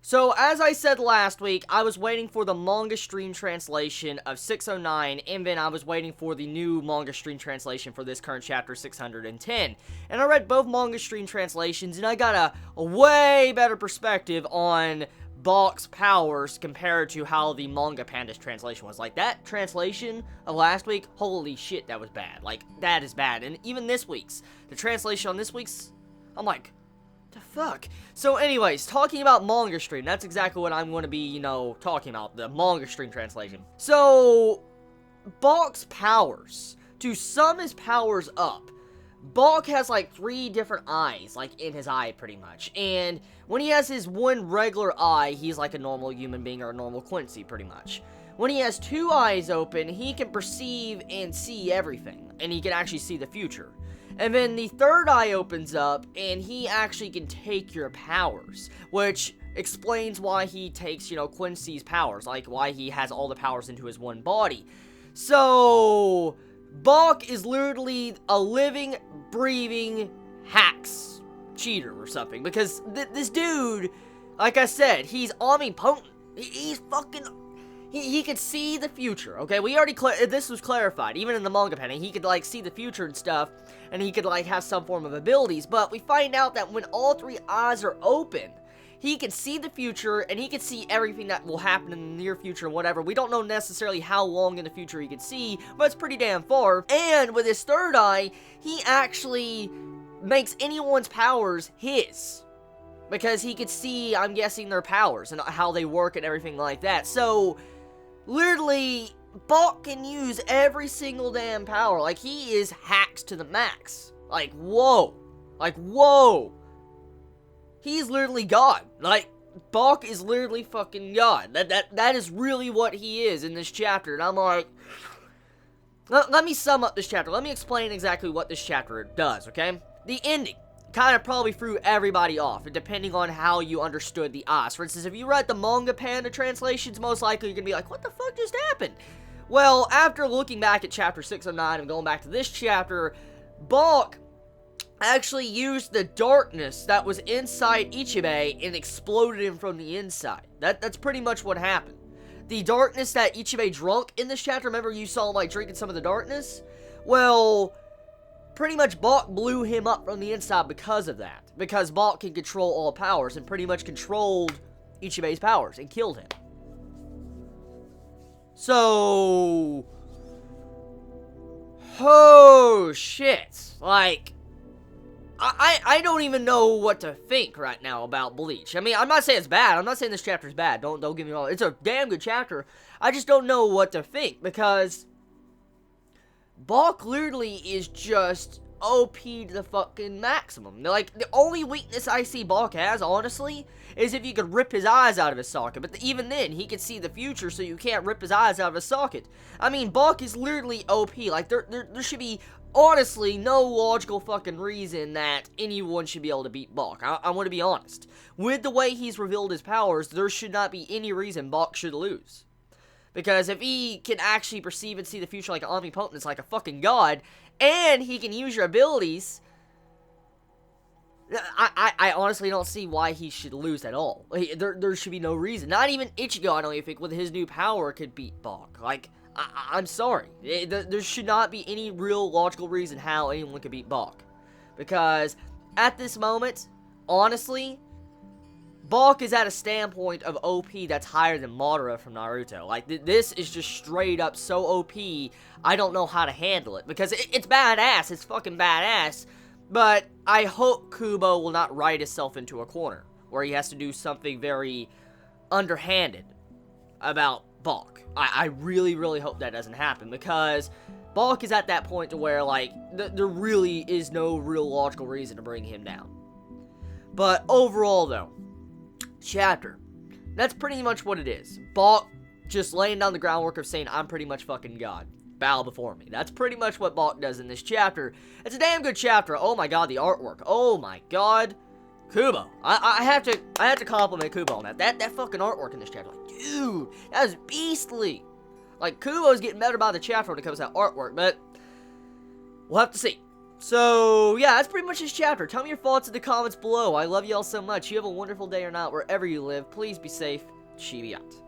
So, as I said last week, I was waiting for the manga stream translation of 609, and then I was waiting for the new manga stream translation for this current chapter, 610. And I read both manga stream translations, and I got a way better perspective on Bach's powers compared to how the manga panda's translation was. Like, that translation of last week, holy shit, that was bad. Like, that is bad. And even this week's, the translation on this week's, I'm like, the fuck? So anyways, talking about manga stream, that's exactly what I'm going to be, talking about, the manga stream translation. So, Bach's powers, to sum his powers up, Bach has like 3 different eyes, like in his eye pretty much, and when he has his one regular eye, he's like a normal human being or a normal Quincy pretty much. When he has 2 eyes open, he can perceive and see everything, and he can actually see the future. And then the 3rd eye opens up, and he actually can take your powers, which explains why he takes, Quincy's powers, like why he has all the powers into his one body. So, Bach is literally a living, breathing hacks cheater or something, because this dude, like I said, he's omnipotent. He's fucking... He could see the future, okay? We already, this was clarified, even in the manga panel. He could, like, see the future and stuff, and he could, like, have some form of abilities, but we find out that when all 3 eyes are open, he can see the future, and he can see everything that will happen in the near future and whatever. We don't know necessarily how long in the future he can see, but it's pretty damn far. And with his 3rd eye, he actually makes anyone's powers his. Because he could see, I'm guessing, their powers and how they work and everything like that. So, literally, Bach can use every single damn power. Like, he is hacks to the max. Like, whoa. Like, whoa. He's literally God. Like, Bach is literally fucking God. That is really what he is in this chapter. And I'm like, let me sum up this chapter. Let me explain exactly what this chapter does, okay? The ending kind of probably threw everybody off, depending on how you understood the eyes. For instance, if you read the manga panda translations, most likely you're going to be like, what the fuck just happened? Well, after looking back at chapter 609 and going back to this chapter, Bach actually used the darkness that was inside Ichibei and exploded him from the inside. That's pretty much what happened. The darkness that Ichibei drunk in this chapter, remember you saw him like drinking some of the darkness? Well, pretty much Bach blew him up from the inside because of that. Because Bach can control all powers and pretty much controlled Ichibei's powers and killed him. So, oh shit. Like, I don't even know what to think right now about Bleach. I mean, I'm not saying it's bad. I'm not saying this chapter's bad. Don't get me wrong. It's a damn good chapter. I just don't know what to think because Bach literally is just OP to the fucking maximum. Like, the only weakness I see Bach has, honestly, is if you could rip his eyes out of his socket. But even then, he can see the future, so you can't rip his eyes out of his socket. I mean, Bach is literally OP. Like, there should be, honestly, no logical fucking reason that anyone should be able to beat Bach. I want to be honest. With the way he's revealed his powers, there should not be any reason Bach should lose. Because if he can actually perceive and see the future like an omnipotent, like a fucking god, and he can use your abilities, I honestly don't see why he should lose at all. There should be no reason. Not even Ichigo, I don't even think, with his new power could beat Bach. Like, I'm sorry. There should not be any real logical reason how anyone could beat Bach. Because at this moment, honestly, Bach is at a standpoint of OP that's higher than Madara from Naruto. Like, this is just straight up so OP, I don't know how to handle it. Because it's badass, it's fucking badass. But I hope Kubo will not write himself into a corner, where he has to do something very underhanded about Bach. I really, really hope that doesn't happen, because Bach is at that point to where, like, there really is no real logical reason to bring him down. But overall, though, chapter, that's pretty much what it is. Bach just laying down the groundwork of saying, I'm pretty much fucking God. Bow before me. That's pretty much what Bach does in this chapter. It's a damn good chapter. Oh my god, the artwork. Oh my god. Kubo. I have to compliment Kubo on that. That fucking artwork in this chapter. Like, dude, that was beastly. Like, Kubo's getting better by the chapter when it comes to that artwork, but we'll have to see. So, yeah, that's pretty much this chapter. Tell me your thoughts in the comments below. I love y'all so much. You have a wonderful day or not, wherever you live. Please be safe. Chibi out.